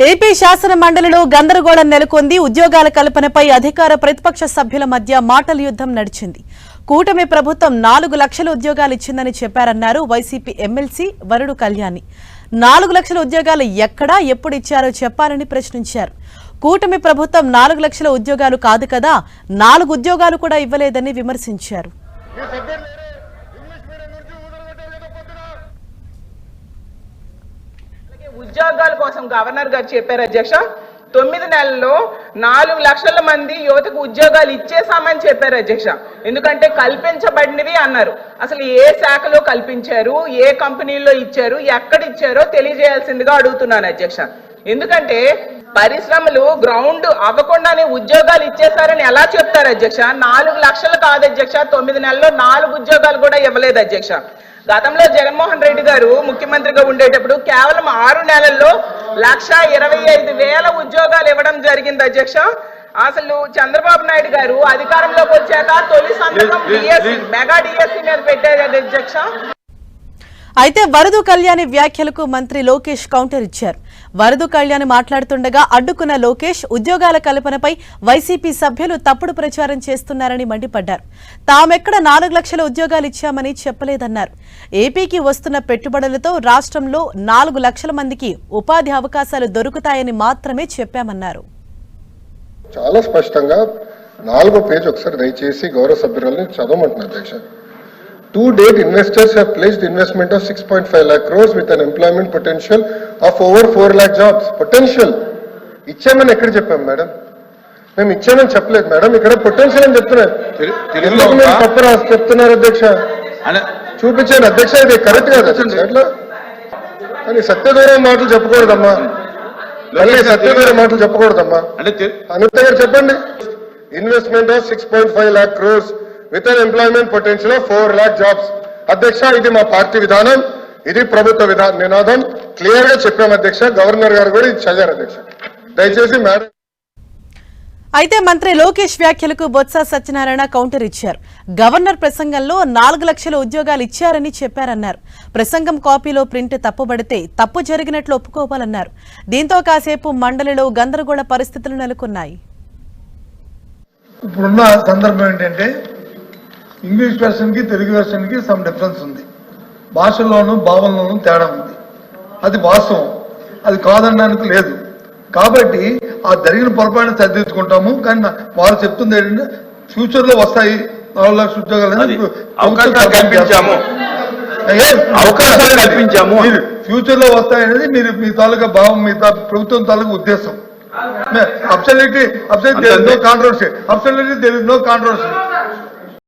AP శాసన మండలిలో గందరగోళం నెలకొంది. ఉద్యోగాల కల్పనపై అధికార ప్రతిపక్ష సభ్యుల మధ్య మాటల యుద్ధం నడిచింది. కూటమి ప్రభుత్వం 4 లక్షల ఉద్యోగాలు ఇచ్చిందని చెప్పారన్నారు వైసీపీ ఎమ్మెల్సీ వరుడు కళ్యాణి. 4 లక్షల ఉద్యోగాలు ఎక్కడా ఎప్పుడు ఇచ్చారో చెప్పాలని ప్రశ్నించారు. కూటమి ప్రభుత్వం 4 లక్షల ఉద్యోగాలు కాదు కదా, 4 ఉద్యోగాలు కూడా ఇవ్వలేదని విమర్శించారు. ఉద్యోగాల కోసం గవర్నర్ గారు చెప్పారు అధ్యక్ష. 9 నెలల్లో 4 లక్షల మంది యువతకు ఉద్యోగాలు ఇచ్చేసామని చెప్పారు అధ్యక్ష. ఎందుకంటే కల్పించబడినవి అన్నారు. అసలు ఏ శాఖలో కల్పించారు, ఏ కంపెనీల్లో ఇచ్చారు, ఎక్కడ ఇచ్చారో తెలియజేయాల్సిందిగా అడుగుతున్నాను అధ్యక్ష. ఎందుకంటే పరిశ్రమలు గ్రౌండ్ అవ్వకుండానే ఉద్యోగాలు ఇచ్చేసారని ఎలా చెప్తారు అధ్యక్ష? 4 లక్షలు కాదు అధ్యక్ష, 9 నెలల్లో 4 ఉద్యోగాలు కూడా ఇవ్వలేదు అధ్యక్ష. గతంలో జగన్మోహన్ రెడ్డి గారు ముఖ్యమంత్రిగా ఉండేటప్పుడు కేవలం 6 నెలల్లో 1,25,000 ఉద్యోగాలు ఇవ్వడం జరిగింది అధ్యక్ష. అసలు చంద్రబాబు నాయుడు గారు అధికారంలోకి వచ్చాక తొలి సంతకం మెగా డిఎస్సీ మీద పెట్టారు అధ్యక్ష. అయితే వరదు కళ్యాణి వ్యాఖ్యలకు మంత్రి లోకేష్ కౌంటర్ ఇచ్చారు. వరదు కళ్యాణి మాట్లాడుతుండగా అడ్డుకున్న లోకేష్ ఉద్యోగాల కల్పనపై వైసీపీ సభ్యులు తప్పుడు ప్రచారం చేస్తున్నారని మండిపడ్డారు. తామెక్కడ 4 లక్షల ఉద్యోగాలు ఇచ్చామని చెప్పలేదన్నారు. ఏపీకి వస్తున్న పెట్టుబడులతో రాష్ట్రంలో 4 లక్షల మందికి ఉపాధి అవకాశాలు దొరుకుతాయని మాత్రమే చెప్పామన్నారు. చాలా స్పష్టంగా 4వ పేజ్ ఒకసారి దయచేసి గౌరవ సభ్యురాలని చదవమంటున్నారు అధ్యక్ష. To date, investors have pledged investment of 6.5 lakh crores with an employment potential of over 4 lakh jobs. Potential. ఇచ్చామని ఎక్కడ చెప్పాం మేడం? మేము ఇచ్చామని చెప్పలేదు మేడం, ఇక్కడ పొటెన్షియల్ అని చెప్తున్నారు. ఎందుకు మీరు తప్పు రాసి చెప్తున్నారు అధ్యక్ష? చూపించాను అధ్యక్ష, ఇది కరెక్ట్ కాదు అధ్యక్ష. అట్లా కానీ సత్యదూరం మాటలు చెప్పకూడదమ్మా, మళ్ళీ సత్యదూరం మాటలు చెప్పకూడదమ్మా. అనిత గారు చెప్పండి. Investment of 6.5 lakh crores with an employment potential of 4 lakh jobs. అధ్యక్ష, ఇది మా పార్టీ విధానం, ఇది ప్రభుత్వ నినాదం. క్లియర్ గా చెప్పాం అధ్యక్ష. గవర్నర్ గారు కూడా ఇది చదివారు అధ్యక్ష. దయచేసి మేడం. అయితే మంత్రి లోకేష్ వ్యాఖ్యలకు బొత్స సత్యనారాయణ కౌంటర్ ఇచ్చారు. గవర్నర్ ప్రసంగంలో 4 లక్షల ఉద్యోగాలు ఇచ్చారని చెప్పారన్నారు. ప్రసంగం కాపీలో ప్రింట్ తప్పుబడితే తప్పు జరిగినట్లు ఒప్పుకోవాలన్నారు. దీంతో కాసేపు మండలిలో గందరగోళ పరిస్థితులు నెలకొన్నాయి. ఇప్పుడున్న సందర్భం ఏంటంటే ఇంగ్లీష్ వెర్షన్కి తెలుగు వెర్షన్కి సమ్ డిఫరెన్స్ ఉంది. భాషల్లోనూ భావనలోనూ తేడా ఉంది. అది వాస్తవం, అది కాదనడానికి లేదు. కాబట్టి ఆ జరిగిన పొరపాటును సరిదిద్దుకుంటాము. కానీ వారు చెప్తుంది ఏంటంటే ఫ్యూచర్లో వస్తాయి 4 లక్షల ఉద్యోగాలు, ఫ్యూచర్లో వస్తాయి అనేది మీరు మీ తాలూకా భావం, మీ ప్రభుత్వం తాలూకా ఉద్దేశం. Absolutely there is no controversy.